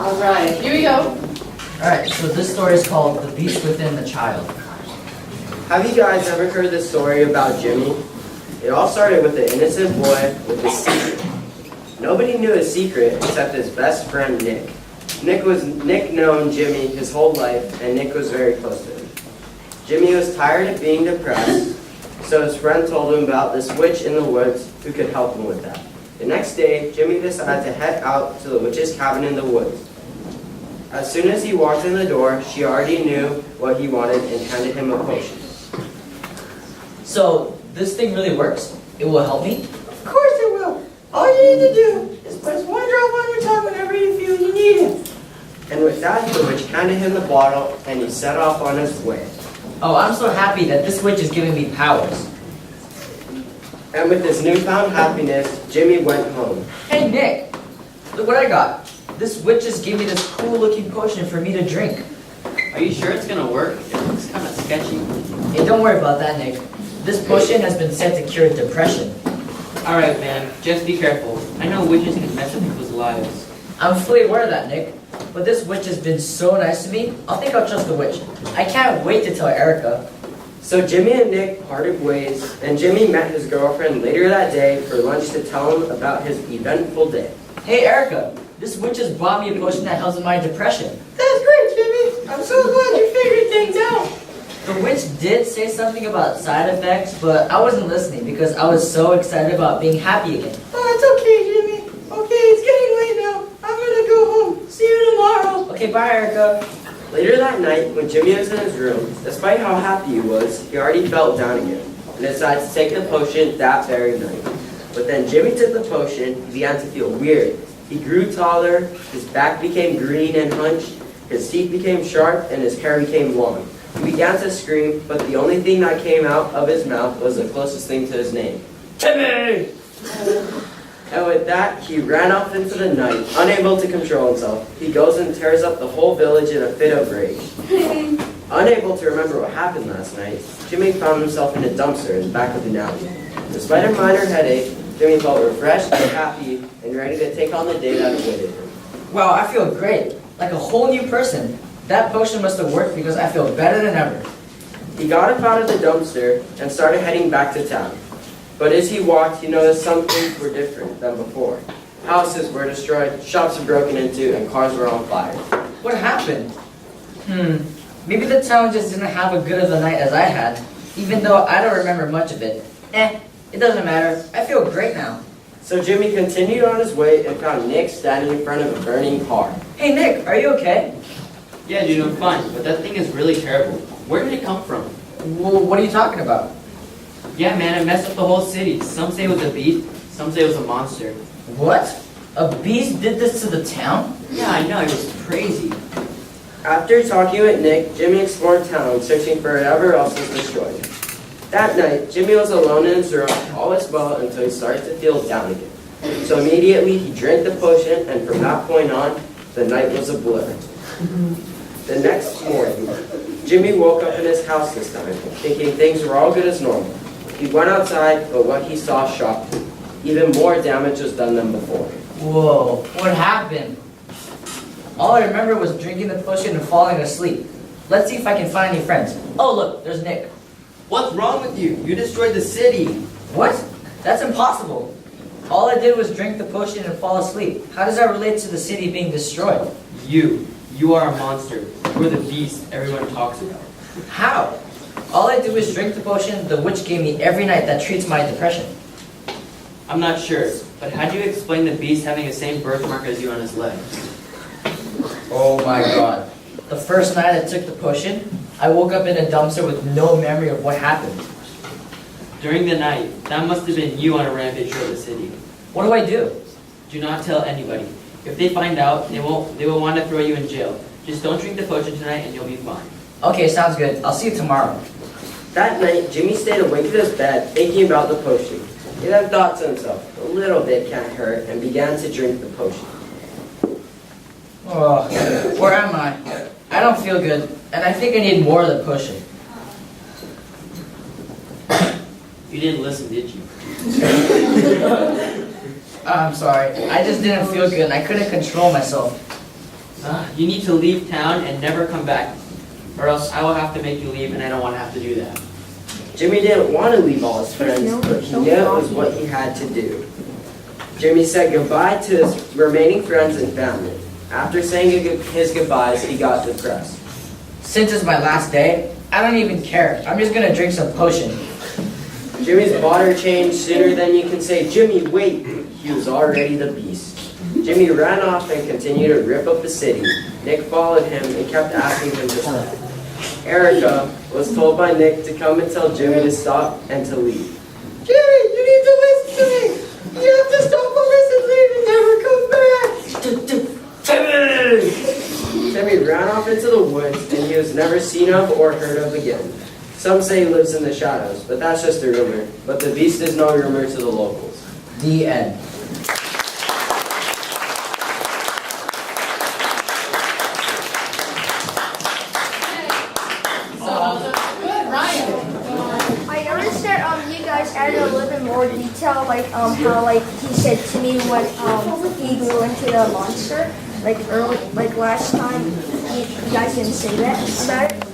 Alright, here we go. Alright, so this story is called The Beast Within the Child. Have you guys ever heard the story about Jimmy? It all started with an innocent boy with a secret. Nobody knew his secret except his best friend Nick. Nick known Jimmy his whole life, and Nick was very close to him. Jimmy was tired of being depressed, so his friend told him about this witch in the woods who could help him with that. The next day, Jimmy decided to head out to the witch's cabin in the woods. As soon as he walked in the door, she already knew what he wanted and handed him a potion. So, this thing really works? It will help me? Of course it will. All you need to do is press one drop on your tongue whenever you feel you need it. And with that, the witch handed him the bottle, and he set off on his way. Oh, I'm so happy that this witch is giving me powers. And with his newfound happiness, Jimmy went home. Hey Nick, look what I got. This witch just gave me this cool looking potion for me to drink. Are you sure it's gonna work? It looks kind of sketchy. Hey, don't worry about that, Nick. This potion has been said to cure depression. Alright, man, just be careful. I know witches can mess up people's lives. I'm fully aware of that, Nick. But this witch has been so nice to me, I'll trust the witch. I can't wait to tell Erica. So Jimmy and Nick parted ways, and Jimmy met his girlfriend later that day for lunch to tell him about his eventful day. Hey Erica, this witch has brought me a potion that helps with my depression. That's great, Jimmy. I'm so glad you figured things out. The witch did say something about side effects, but I wasn't listening because I was so excited about being happy again. Oh, it's okay, Jimmy. Okay, it's getting late now. I'm gonna go home. See you tomorrow. Okay, bye Erica. Later that night, when Jimmy was in his room, despite how happy he was, he already felt down again, and decided to take the potion that very night. But then Jimmy took the potion, he began to feel weird. He grew taller, his back became green and hunched, his teeth became sharp, and his hair became long. He began to scream, but the only thing that came out of his mouth was the closest thing to his name. Jimmy! And with that, he ran off into the night, unable to control himself. He goes and tears up the whole village in a fit of rage. Unable to remember what happened last night, Jimmy found himself in a dumpster in the back of an alley. Despite a minor headache, Jimmy felt refreshed and happy and ready to take on the day that awaited him. Wow, I feel great. Like a whole new person. That potion must have worked because I feel better than ever. He got up out of the dumpster and started heading back to town. But as he walked, he noticed some things were different than before. Houses were destroyed, shops were broken into, and cars were on fire. What happened? Maybe the town just didn't have as good of a night as I had, even though I don't remember much of it. It doesn't matter. I feel great now. So Jimmy continued on his way and found Nick standing in front of a burning car. Hey Nick, are you okay? Yeah, dude, I'm fine, but that thing is really terrible. Where did it come from? Well, what are you talking about? Yeah, man, it messed up the whole city. Some say it was a beast, some say it was a monster. What? A beast did this to the town? Yeah, I know, it was crazy. After talking with Nick, Jimmy explored town, searching for whatever else was destroyed. That night, Jimmy was alone in his room, all was well until he started to feel down again. So immediately, he drank the potion, and from that point on, the night was a blur. The next morning, Jimmy woke up in his house this time, thinking things were all good as normal. He went outside, but what he saw shocked him. Even more damage was done than before. Whoa, what happened? All I remember was drinking the potion and falling asleep. Let's see if I can find any friends. Oh look, there's Nick. What's wrong with you? You destroyed the city. What? That's impossible. All I did was drink the potion and fall asleep. How does that relate to the city being destroyed? You are a monster. You're the beast everyone talks about. How? All I do is drink the potion the witch gave me every night that treats my depression. I'm not sure, but how do you explain the beast having the same birthmark as you on his leg? Oh my god. The first night I took the potion, I woke up in a dumpster with no memory of what happened. During the night, that must have been you on a rampage through the city. What do I do? Do not tell anybody. If they find out, they will want to throw you in jail. Just don't drink the potion tonight and you'll be fine. Okay, sounds good. I'll see you tomorrow. That night, Jimmy stayed awake in his bed, thinking about the potion. He then thought to himself, a little bit can't hurt, and began to drink the potion. Oh, where am I? I don't feel good, and I think I need more of the potion. You didn't listen, did you? I'm sorry. I just didn't feel good, and I couldn't control myself. You need to leave town and never come back, or else I will have to make you leave, and I don't want to have to do that. Jimmy didn't want to leave all his friends, but he knew it was what he had to do. Jimmy said goodbye to his remaining friends and family. After saying his goodbyes, he got depressed. Since it's my last day, I don't even care. I'm just gonna drink some potion. Jimmy's water changed sooner than you can say, "Jimmy, wait!" He was already the beast. Jimmy ran off and continued to rip up the city. Nick followed him and kept asking him to stop. Erica was told by Nick to come and tell Jimmy to stop and to leave. Jimmy, you need to listen to me. You have to stop all this and leave and never come back. Jimmy ran off into the woods and he was never seen of or heard of again. Some say he lives in the shadows, but that's just a rumor. But the beast is no rumor to the locals. The end. I noticed that you guys added a little bit more detail, like how he said to me when he grew into the monster, like last time you guys didn't say that about it.